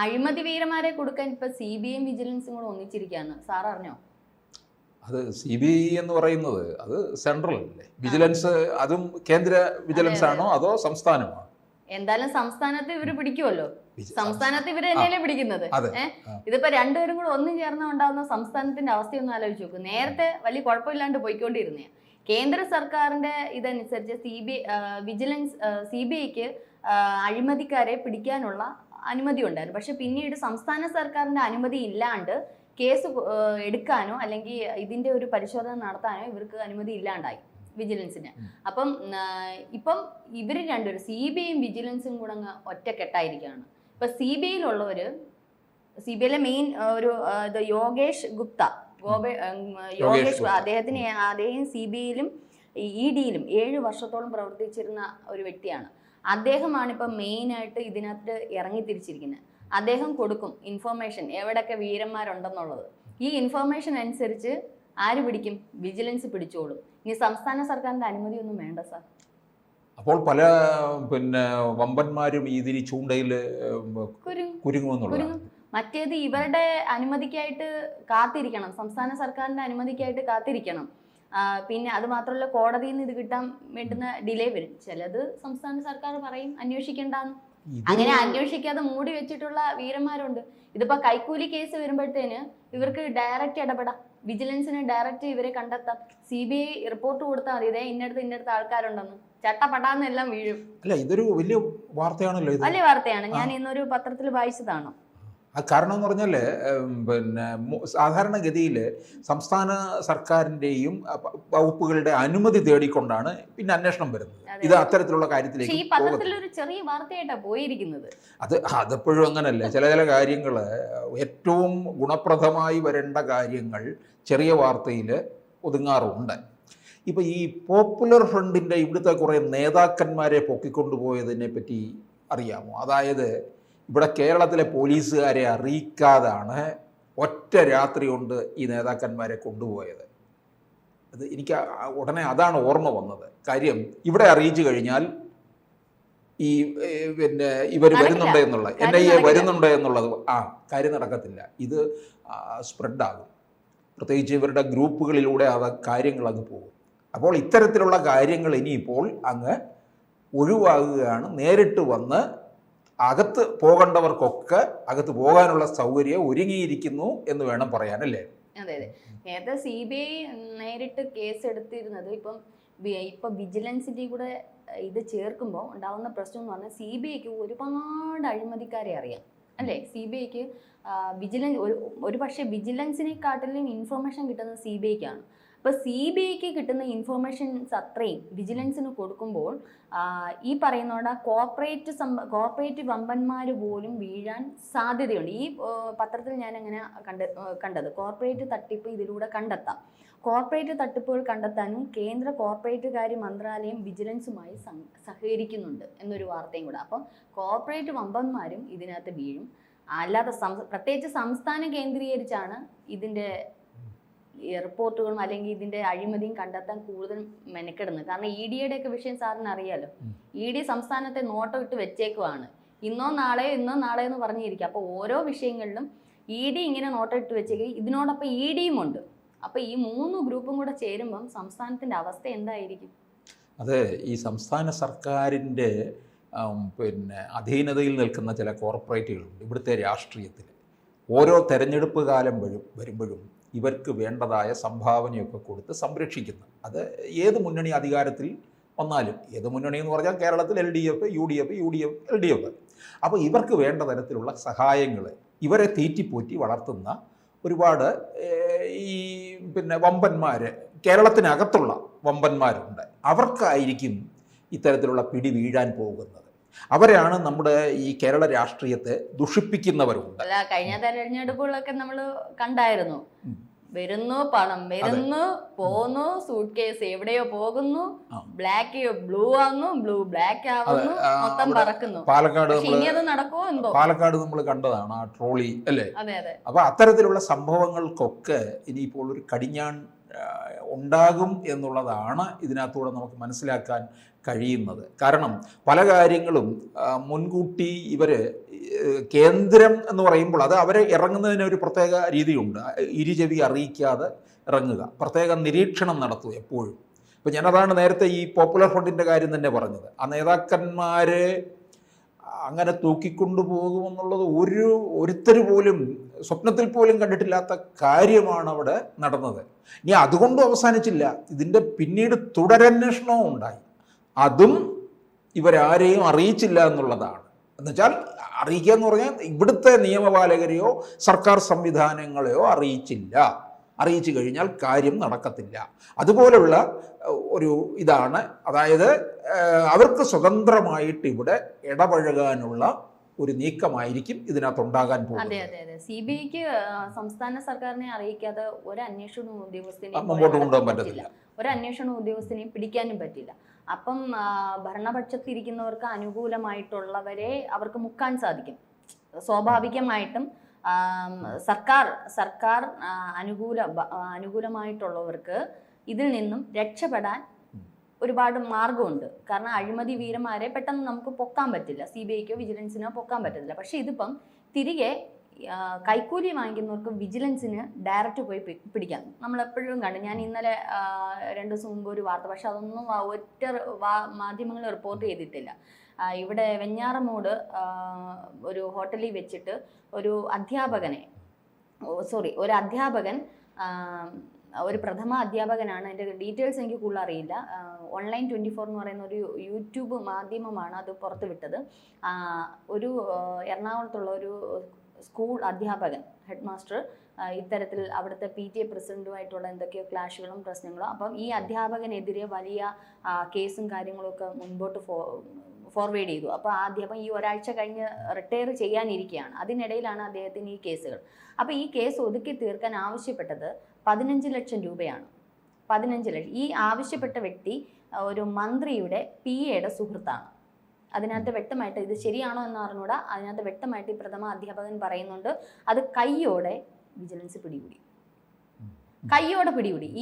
അഴിമതി വീരന്മാരെ കൊടുക്കാൻ ഇപ്പൊ CBI വിജിലൻസും കൂടെ ഒന്നിച്ചിരിക്കുകയാണ്. സാർ അറിഞ്ഞോ? അത് CBI എന്ന് പറയുന്നത് അത് സെൻട്രൽ അല്ലേ? വിജിലൻസ് അതും കേന്ദ്ര വിജിലൻസ് ആണോ അതോ സംസ്ഥാനമാണോ? എന്തായാലും സംസ്ഥാനത്ത് ഇവര് പിടിക്കുമല്ലോ. സംസ്ഥാനത്ത് ഇവര് തന്നെയല്ലേ പിടിക്കുന്നത്. ഇതിപ്പോ രണ്ടുപേരും കൂടെ ഒന്നും ചേർന്ന് ഉണ്ടാകുന്ന സംസ്ഥാനത്തിന്റെ അവസ്ഥയൊന്നും ആലോചിച്ച് നോക്കും. നേരത്തെ വലിയ കുഴപ്പമില്ലാണ്ട് പോയിക്കൊണ്ടിരുന്നേ. കേന്ദ്ര സർക്കാരിന്റെ ഇതനുസരിച്ച് CBIക്ക് അഴിമതിക്കാരെ പിടിക്കാനുള്ള അനുമതി ഉണ്ടായിരുന്നു. പക്ഷെ പിന്നീട് സംസ്ഥാന സർക്കാരിന്റെ അനുമതി ഇല്ലാണ്ട് കേസ് എടുക്കാനോ അല്ലെങ്കിൽ ഇതിന്റെ ഒരു പരിശോധന നടത്താനോ ഇവർക്ക് അനുമതി ഇല്ലാണ്ടായി വിജിലൻസിന്. അപ്പം ഇപ്പം ഇവര് രണ്ടുപേരും CBIയും വിജിലൻസും കൂടെ അങ്ങ് ഒറ്റക്കെട്ടായിരിക്കുകയാണ്. ഇപ്പൊ CBIയിലുള്ളവര്, CBIയിലെ മെയിൻ ഒരു യോഗേഷ് ഗുപ്ത, അദ്ദേഹം CBIയിലും EDയിലും 7 വർഷത്തോളം പ്രവർത്തിച്ചിരുന്ന ഒരു വ്യക്തിയാണ്. അദ്ദേഹമാണ് ഇപ്പം മെയിനായിട്ട് ഇതിനകത്ത് ഇറങ്ങി തിരിച്ചിരിക്കുന്നത്. അദ്ദേഹം കൊടുക്കും ഇൻഫർമേഷൻ, എവിടെയൊക്കെ വീരന്മാരുണ്ടെന്നുള്ളത്. ഈ ഇൻഫർമേഷൻ അനുസരിച്ച് ആര് പിടിക്കും? വിജിലൻസ് പിടിച്ചോളും. ഇനി സംസ്ഥാന സർക്കാരിന്റെ അനുമതി ഒന്നും വേണ്ട സാർ. അപ്പോൾ പല വമ്പന്മാരും ഇതിന് ചൂണ്ടയിൽ കുരുങ്ങുമെന്നുള്ളത്. മറ്റേത് ഇവരുടെ അനുമതിക്കായിട്ട് കാത്തിരിക്കണം, സംസ്ഥാന സർക്കാരിന്റെ അനുമതിക്കായിട്ട് കാത്തിരിക്കണം. പിന്നെ അത് മാത്രമല്ല, കോടതിയിൽ നിന്ന് ഇത് കിട്ടാൻ വേണ്ടുന്ന ഡിലേ വരും. ചിലത് സംസ്ഥാന സർക്കാർ പറയും അന്വേഷിക്കണ്ടെന്ന്. അങ്ങനെ അന്വേഷിക്കാതെ മൂടി വെച്ചിട്ടുള്ള വീരന്മാരുണ്ട്. ഇതിപ്പോ കൈക്കൂലി കേസ് വരുമ്പോഴത്തേന് ഇവർക്ക് ഡയറക്റ്റ് ഇടപെടാം, വിജിലൻസിന് ഡയറക്റ്റ് ഇവരെ കണ്ടെത്താം. CBI റിപ്പോർട്ട് കൊടുത്താൽ മതി, ഇതേ ഇന്നടുത്ത് ആൾക്കാരുണ്ടെന്ന്, ചട്ടപ്പെടാന്ന് എല്ലാം വീഴും. അല്ല, ഇതൊരു വലിയ വാർത്തയാണല്ലോ. വലിയ വാർത്തയാണ്. ഞാൻ ഇന്നൊരു പത്രത്തിൽ വായിച്ചതാണ്. കാരണം എന്ന് പറഞ്ഞാൽ സാധാരണഗതിയിൽ സംസ്ഥാന സർക്കാരിൻ്റെയും വകുപ്പുകളുടെ അനുമതി തേടിക്കൊണ്ടാണ് പിന്നെ അന്വേഷണം വരുന്നത്. ഇത് അത്തരത്തിലുള്ള കാര്യത്തിലേക്ക് ഈ പത്രത്തിലൊരു ചെറിയ വാർത്തയായിട്ടാണ് പോയിരിക്കുന്നത്. അതെപ്പോഴും അങ്ങനല്ലേ. ചില കാര്യങ്ങൾ ഏറ്റവും ഗുണപ്രദമായി വരേണ്ട കാര്യങ്ങൾ ചെറിയ വാർത്തയിൽ ഒതുങ്ങാറുണ്ട്. ഇപ്പം ഈ പോപ്പുലർ ഫ്രണ്ടിൻ്റെ ഇവിടുത്തെ കുറേ നേതാക്കന്മാരെ പൊക്കിക്കൊണ്ടുപോയതിനെ പറ്റി അറിയാമോ? അതായത് ഇവിടെ കേരളത്തിലെ പോലീസുകാരെ അറിയിക്കാതാണ് ഒറ്റ രാത്രി കൊണ്ട് ഈ നേതാക്കന്മാരെ കൊണ്ടുപോയത്. അത് എനിക്ക് ഉടനെ അതാണ് ഓർമ്മ വന്നത്. കാര്യം ഇവിടെ അറിയിച്ചു കഴിഞ്ഞാൽ ഈ ഇവർ വരുന്നുണ്ട് എന്നുള്ള NIA വരുന്നുണ്ട് എന്നുള്ളത് കാര്യം നടക്കത്തില്ല. ഇത് സ്പ്രെഡാകും. പ്രത്യേകിച്ച് ഇവരുടെ ഗ്രൂപ്പുകളിലൂടെ കാര്യങ്ങൾ അങ്ങ് പോകും. അപ്പോൾ ഇത്തരത്തിലുള്ള കാര്യങ്ങൾ ഇനിയിപ്പോൾ അങ്ങ് ഒഴിവാകുകയാണ്. നേരിട്ട് വന്ന് അകത്ത് പോകേണ്ടവർക്കൊക്കെ അകത്ത് പോകാനുള്ള സൗകര്യം ഒരുങ്ങിയിരിക്കുന്നു എന്ന് വേണം പറയാനല്ലേ? അതെ. നേരത്തെ CBI നേരിട്ട് കേസ് എടുത്തിരുന്നത് ഇപ്പൊ വിജിലൻസിന്റെ കൂടെ ഇത് ചേർക്കുമ്പോൾ ഉണ്ടാവുന്ന പ്രശ്നം എന്ന് പറഞ്ഞാൽ CBIക്ക് ഒരുപാട് അഴിമതിക്കാരെ അറിയാം അല്ലേ? CBIക്ക് ഒരു പക്ഷേ വിജിലൻസിനെക്കാട്ടിലും ഇൻഫർമേഷൻ കിട്ടുന്നത് CBIക്കാണ്. അപ്പോൾ CBIക്ക് കിട്ടുന്ന ഇൻഫർമേഷൻസ് അത്രയും വിജിലൻസിന് കൊടുക്കുമ്പോൾ ഈ പറയുന്ന കോർപ്പറേറ്റ് വമ്പന്മാർ പോലും വീഴാൻ സാധ്യതയുണ്ട്. ഈ പത്രത്തിൽ ഞാൻ അങ്ങനെ കണ്ടത് കോർപ്പറേറ്റ് തട്ടിപ്പ് ഇതിലൂടെ കണ്ടെത്താം. കോർപ്പറേറ്റ് തട്ടിപ്പുകൾ കണ്ടെത്താനും കേന്ദ്ര കോർപ്പറേറ്റ് കാര്യ മന്ത്രാലയം വിജിലൻസുമായി സഹകരിക്കുന്നുണ്ട് എന്നൊരു വാർത്തയും കൂടെ. അപ്പം കോർപ്പറേറ്റ് വമ്പന്മാരും ഇതിനകത്ത് വീഴും. അല്ലാതെ പ്രത്യേകിച്ച് സംസ്ഥാനം കേന്ദ്രീകരിച്ചാണ് ഇതിൻ്റെ റിപ്പോർട്ടുകളും അല്ലെങ്കിൽ ഇതിന്റെ അഴിമതിയും കണ്ടെത്താൻ കൂടുതൽ മെനക്കെടുന്നത്. കാരണം EDയുടെ ഒക്കെ വിഷയം സാറിന് അറിയാലോ. ED സംസ്ഥാനത്തെ നോട്ടം ഇട്ട് വെച്ചേക്കുവാണ്. ഇന്നോ നാളെയോ എന്ന് പറഞ്ഞിരിക്കുക. അപ്പോൾ ഓരോ വിഷയങ്ങളിലും ED ഇങ്ങനെ നോട്ടം ഇട്ട് വെച്ചേക്കുക. ഇതിനോടൊപ്പം EDയും ഉണ്ട്. അപ്പോൾ ഈ 3 ഗ്രൂപ്പും കൂടെ ചേരുമ്പം സംസ്ഥാനത്തിന്റെ അവസ്ഥ എന്തായിരിക്കും? അത് ഈ സംസ്ഥാന സർക്കാരിൻ്റെ അധീനതയിൽ നിൽക്കുന്ന ചില കോർപ്പറേറ്റുകളുണ്ട് ഇവിടുത്തെ രാഷ്ട്രീയത്തിൽ. ഓരോ തെരഞ്ഞെടുപ്പ് കാലം വരുമ്പോഴും ഇവർക്ക് വേണ്ടതായ സംഭാവനയൊക്കെ കൊടുത്ത് സംരക്ഷിക്കുന്നു. അത് ഏത് മുന്നണി അധികാരത്തിൽ വന്നാലും, ഏത് മുന്നണി എന്ന് പറഞ്ഞാൽ കേരളത്തിൽ LDF, UDF, LDF. അപ്പോൾ ഇവർക്ക് വേണ്ട തരത്തിലുള്ള സഹായങ്ങൾ ഇവരെ തീറ്റിപ്പോറ്റി വളർത്തുന്ന ഒരുപാട് ഈ വമ്പന്മാർ, കേരളത്തിനകത്തുള്ള വമ്പന്മാരുണ്ട്. അവർക്കായിരിക്കും ഇത്തരത്തിലുള്ള പിടി വീഴാൻ പോകുന്നത്. അവരാണ് നമ്മുടെ ഈ കേരള രാഷ്ട്രീയത്തെ ദുഷിപ്പിക്കുന്നവരുണ്ട്. അല്ല, കഴിഞ്ഞ തെരഞ്ഞെടുപ്പുകളൊക്കെ നമ്മൾ കണ്ടായിരുന്നു. വരുന്നു, പണം വരുന്നു, പോകുന്നു, സൂട്ട് കേസ് എവിടെയോ പോകുന്നു, ബ്ലാക്ക് ബ്ലൂ ആവുന്നു, ബ്ലൂ ബ്ലാക്ക് ആവുന്നു, മൊത്തം പറക്കുന്നു. പാലക്കാട് നടക്കുമോ എന്തോ? പാലക്കാട് നമ്മൾ കണ്ടതാണ് ആ ട്രോളി അല്ലേ? അതെ. അപ്പൊ അത്തരത്തിലുള്ള സംഭവങ്ങൾക്കൊക്കെ ഇനിയിപ്പോൾ ഒരു കടിഞ്ഞാൺ ഉണ്ടാകും എന്നുള്ളതാണ് ഇതിനകത്തൂടെ നമുക്ക് മനസ്സിലാക്കാൻ കഴിയുന്നത്. കാരണം പല കാര്യങ്ങളും മുൻകൂട്ടി ഇവർ കേന്ദ്രം എന്ന് പറയുമ്പോൾ അത് അവരെ ഇറങ്ങുന്നതിന് ഒരു പ്രത്യേക രീതിയുണ്ട്. ഇരുചെവി അറിയിക്കാതെ ഇറങ്ങുക, പ്രത്യേക നിരീക്ഷണം നടത്തുക എപ്പോഴും. ഇപ്പം ഞാനതാണ് നേരത്തെ ഈ പോപ്പുലർ ഫ്രണ്ടിൻ്റെ കാര്യം തന്നെ പറഞ്ഞത്. ആ നേതാക്കന്മാരെ അങ്ങനെ തൂക്കിക്കൊണ്ടു പോകുമെന്നുള്ളത് ഒരുത്തർ പോലും സ്വപ്നത്തിൽ പോലും കണ്ടിട്ടില്ലാത്ത കാര്യമാണ് അവിടെ നടന്നത്. ഇനി അതുകൊണ്ടും അവസാനിച്ചില്ല, ഇതിൻ്റെ പിന്നീട് തുടരന്വേഷണവും ഉണ്ടായി. അതും ഇവരാരെയും അറിയിച്ചില്ല എന്നുള്ളതാണ്. എന്നുവെച്ചാൽ അറിയിക്കുക എന്ന് പറഞ്ഞാൽ ഇവിടുത്തെ നിയമപാലകരെയോ സർക്കാർ സംവിധാനങ്ങളെയോ അറിയിച്ചില്ല. അറിയിച്ചു കഴിഞ്ഞാൽ കാര്യം നടക്കത്തില്ല. അതുപോലുള്ള ഒരു ഇതാണ്. അതായത് അവർക്ക് സ്വതന്ത്രമായിട്ട് ഇവിടെ ഇടപഴകാനുള്ള ഒരു നീക്കമായിരിക്കും ഇതിനകത്തുണ്ടാകാൻ പോകുന്നത്. അതെ അതെ അതെ. CBIക്ക് സംസ്ഥാന സർക്കാരിനെ അറിയിക്കാതെ ഒരു അന്വേഷണ ഉദ്യോഗസ്ഥനെയും മുമ്പോട്ട് കൊണ്ടുപോകാൻ പറ്റത്തില്ല, ഒരു അന്വേഷണ ഉദ്യോഗസ്ഥനെയും പിടിക്കാനും പറ്റില്ല. അപ്പം ഭരണപക്ഷത്തിരിക്കുന്നവർക്ക് അനുകൂലമായിട്ടുള്ളവരെ അവർക്ക് മുക്കാൻ സാധിക്കും. സ്വാഭാവികമായിട്ടും സർക്കാർ അനുകൂലമായിട്ടുള്ളവർക്ക് ഇതിൽ നിന്നും രക്ഷപ്പെടാൻ ഒരുപാട് മാർഗമുണ്ട്. കാരണം അഴിമതി വീരന്മാരെ പെട്ടെന്ന് നമുക്ക് പൊക്കാൻ പറ്റില്ല, CBIക്കോ വിജിലൻസിനോ പൊക്കാൻ പറ്റത്തില്ല. പക്ഷെ ഇതിപ്പം തിരികെ കൈക്കൂലി വാങ്ങിക്കുന്നവർക്ക് വിജിലൻസിന് ഡയറക്റ്റ് പോയി പിടിക്കാം. നമ്മളെപ്പോഴും കണ്ടു. ഞാൻ ഇന്നലെ 2 ദിവസം മുമ്പ് ഒരു വാർത്ത, പക്ഷെ അതൊന്നും ഒറ്റ മാധ്യമങ്ങൾ റിപ്പോർട്ട് ചെയ്തിട്ടില്ല. ഇവിടെ വെഞ്ഞാറമൂട് ഒരു ഹോട്ടലിൽ വെച്ചിട്ട് ഒരു അധ്യാപകൻ ഒരു പ്രഥമ അധ്യാപകനാണ്. എൻ്റെ ഡീറ്റെയിൽസ് എനിക്ക് കൂടുതൽ അറിയില്ല. ഓൺലൈൻ 24 എന്ന് പറയുന്ന ഒരു യൂട്യൂബ് മാധ്യമമാണ് അത് പുറത്ത് വിട്ടത്. ഒരു എറണാകുളത്തുള്ള ഒരു സ്കൂൾ അധ്യാപകൻ, ഹെഡ് മാസ്റ്റർ, ഇത്തരത്തിൽ അവിടുത്തെ PTA പ്രസിഡന്റുമായിട്ടുള്ള എന്തൊക്കെയോ ക്ലാഷുകളും പ്രശ്നങ്ങളും. അപ്പം ഈ അധ്യാപകനെതിരെ വലിയ കേസും കാര്യങ്ങളൊക്കെ മുൻപോട്ട് ഫോർവേഡ് ചെയ്തു. അപ്പോൾ ആ അധ്യാപകൻ ഈ ഒരാഴ്ച കഴിഞ്ഞ് റിട്ടയർ ചെയ്യാനിരിക്കുകയാണ്. അതിനിടയിലാണ് അദ്ദേഹത്തിന് ഈ കേസുകൾ. അപ്പോൾ ഈ കേസ് ഒതുക്കി തീർക്കാൻ ആവശ്യപ്പെട്ടത് 15 ലക്ഷം രൂപയാണ്. 15 ലക്ഷം. ഈ ആവശ്യപ്പെട്ട വ്യക്തി ഒരു മന്ത്രിയുടെ PAയുടെ സുഹൃത്താണ്. അതിനകത്ത് വ്യക്തമായിട്ട്, ഇത് ശരിയാണോ എന്ന് അറിഞ്ഞൂടാ, അതിനകത്ത് വ്യക്തമായിട്ട് ഈ പ്രഥമ അധ്യാപകൻ പറയുന്നുണ്ട് അത് കയ്യോടെ വിജിലൻസ് പിടികൂടി.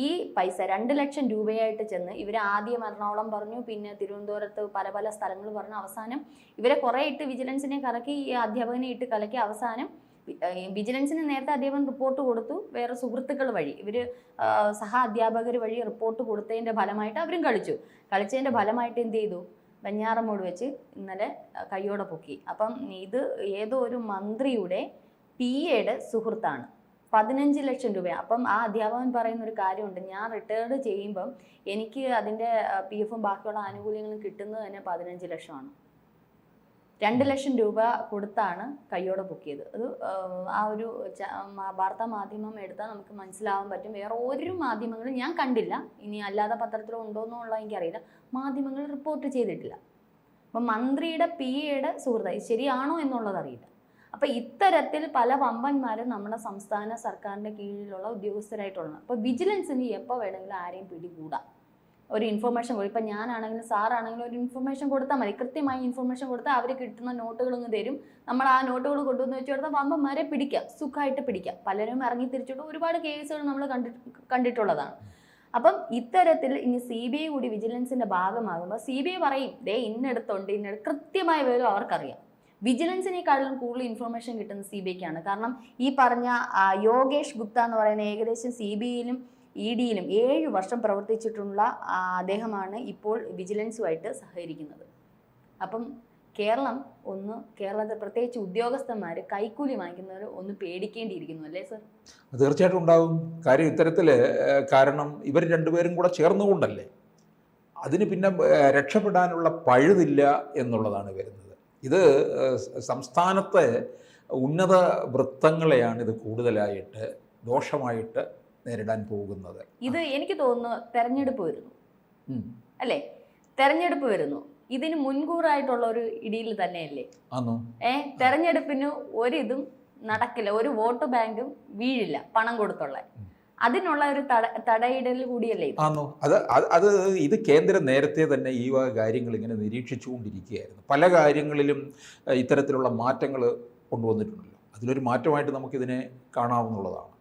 ഈ പൈസ 2 ലക്ഷം രൂപയായിട്ട് ചെന്ന് ഇവർ ആദ്യം എറണാകുളം പറഞ്ഞു, പിന്നെ തിരുവനന്തപുരത്ത് പല സ്ഥലങ്ങൾ പറഞ്ഞു. അവസാനം ഇവരെ കുറേ ഇട്ട് വിജിലൻസിനെ കലക്കി, ഈ അധ്യാപകനെ ഇട്ട് കലക്കി. അവസാനം വിജിലൻസിന് നേരത്തെ അധ്യാപകൻ റിപ്പോർട്ട് കൊടുത്തു. വേറെ സുഹൃത്തുക്കൾ വഴി ഇവർ സഹ അധ്യാപകർ വഴി റിപ്പോർട്ട് കൊടുത്തതിൻ്റെ ഫലമായിട്ട് അവരും കളിച്ചതിൻ്റെ ഫലമായിട്ട് എന്ത് ചെയ്തു? വെഞ്ഞാറമൂട് വെച്ച് ഇന്നലെ കയ്യോടെ പൊക്കി. അപ്പം ഇത് ഏതോ ഒരു മന്ത്രിയുടെ PAയുടെ സുഹൃത്താണ്. 15 ലക്ഷം രൂപ. അപ്പം ആ അധ്യാപകൻ പറയുന്ന ഒരു കാര്യമുണ്ട്, ഞാൻ റിട്ടയർഡ് ചെയ്യുമ്പം എനിക്ക് അതിൻ്റെ PFും ബാക്കിയുള്ള ആനുകൂല്യങ്ങളും കിട്ടുന്നത് തന്നെ 15 ലക്ഷമാണ്. 2 ലക്ഷം രൂപ കൊടുത്താണ് കയ്യോടെ പൊക്കിയത്. അത് ആ ഒരു വാർത്താ മാധ്യമം എടുത്താൽ നമുക്ക് മനസ്സിലാവാൻ പറ്റും. വേറെ ഒരു മാധ്യമങ്ങളും ഞാൻ കണ്ടില്ല, ഇനി അല്ലാതെ പത്രത്തിലോ ഉണ്ടോയെന്നുള്ള എനിക്കറിയില്ല, മാധ്യമങ്ങൾ റിപ്പോർട്ട് ചെയ്തിട്ടില്ല. അപ്പം മന്ത്രിയുടെ PAയുടെ സുഹൃത്ത്, ശരിയാണോ എന്നുള്ളത് അറിയില്ല. അപ്പോൾ ഇത്തരത്തിൽ പല വമ്പന്മാരും നമ്മുടെ സംസ്ഥാന സർക്കാരിൻ്റെ കീഴിലുള്ള ഉദ്യോഗസ്ഥരായിട്ടുള്ള. അപ്പോൾ വിജിലൻസിന് എപ്പോൾ വേണമെങ്കിലും ആരെയും പിടികൂടാം. ഒരു ഇൻഫർമേഷൻ കൊടുക്കും. ഇപ്പം ഞാനാണെങ്കിലും സാറാണെങ്കിലും ഒരു ഇൻഫർമേഷൻ കൊടുത്താൽ മതി. കൃത്യമായി ഇൻഫർമേഷൻ കൊടുത്താൽ അവർ കിട്ടുന്ന നോട്ടുകൾ ഇങ്ങ് തരും. നമ്മൾ ആ നോട്ടുകൾ കൊണ്ടുവന്ന് വെച്ച് കൊടുത്താൽ വമ്പന്മാരെ പിടിക്കാം, സുഖമായിട്ട് പിടിക്കാം. പലരും ഇറങ്ങി തിരിച്ചിട്ട് ഒരുപാട് കേസുകൾ നമ്മൾ കണ്ടിട്ടുള്ളതാണ്. അപ്പം ഇത്തരത്തിൽ ഇനി CBI കൂടി വിജിലൻസിൻ്റെ ഭാഗമാകുമ്പോൾ CBI പറയും, ഇന്നടുത്തുണ്ട് കൃത്യമായ വിവരം അവർക്കറിയാം. വിജിലൻസിനേക്കാളും കൂടുതൽ ഇൻഫർമേഷൻ കിട്ടുന്ന CBIക്കാണ്. കാരണം ഈ പറഞ്ഞ യോഗേഷ് ഗുപ്ത എന്ന് പറയുന്ന ഏകദേശം CBIയിലും EDയിലും 7 വർഷം പ്രവർത്തിച്ചിട്ടുള്ള അദ്ദേഹമാണ് ഇപ്പോൾ വിജിലൻസുമായിട്ട് സഹകരിക്കുന്നത്. അപ്പം കേരളത്തിൽ പ്രത്യേകിച്ച് ഉദ്യോഗസ്ഥന്മാർ കൈക്കൂലി വാങ്ങിക്കുന്നവർ ഒന്ന് പേടിക്കേണ്ടിയിരിക്കുന്നു, അല്ലേ സർ? തീർച്ചയായിട്ടും ഉണ്ടാകും. കാര്യം ഇത്തരത്തിൽ, കാരണം ഇവർ രണ്ടുപേരും കൂടെ ചേർന്നുകൊണ്ടല്ലേ, അതിന് പിന്നെ രക്ഷപ്പെടാനുള്ള പഴുതില്ല എന്നുള്ളതാണ് വരുന്നത്. ഇത് സംസ്ഥാനത്തെ ഉന്നത വൃത്തങ്ങളെയാണ് ഇത് കൂടുതലായിട്ട് ദോഷമായിട്ട് നേരിടാൻ പോകുന്നത്. ഇത് എനിക്ക് തോന്നുന്നു തെരഞ്ഞെടുപ്പ് വരുന്നു, അല്ലേ? തെരഞ്ഞെടുപ്പ് വരുന്നു, ഇതിന് മുൻകൂറായിട്ടുള്ള ഒരു ഇടിയിൽ തന്നെയല്ലേ? തെരഞ്ഞെടുപ്പിന് ഒരിതും നടക്കില്ല, ഒരു വോട്ട് ബാങ്കും വീഴില്ല പണം കൊടുത്തുള്ള. അതിനുള്ള ഒരു തടയിടൽ കൂടിയല്ലേ ഇത് കേന്ദ്രം നേരത്തെ തന്നെ ഈ വക കാര്യങ്ങൾ ഇങ്ങനെ നിരീക്ഷിച്ചുകൊണ്ടിരിക്കുകയായിരുന്നു. പല കാര്യങ്ങളിലും ഇത്തരത്തിലുള്ള മാറ്റങ്ങൾ കൊണ്ടുവന്നിട്ടുണ്ടല്ലോ. അതിലൊരു മാറ്റമായിട്ട് നമുക്കിതിനെ കാണാവുന്നതാണ്.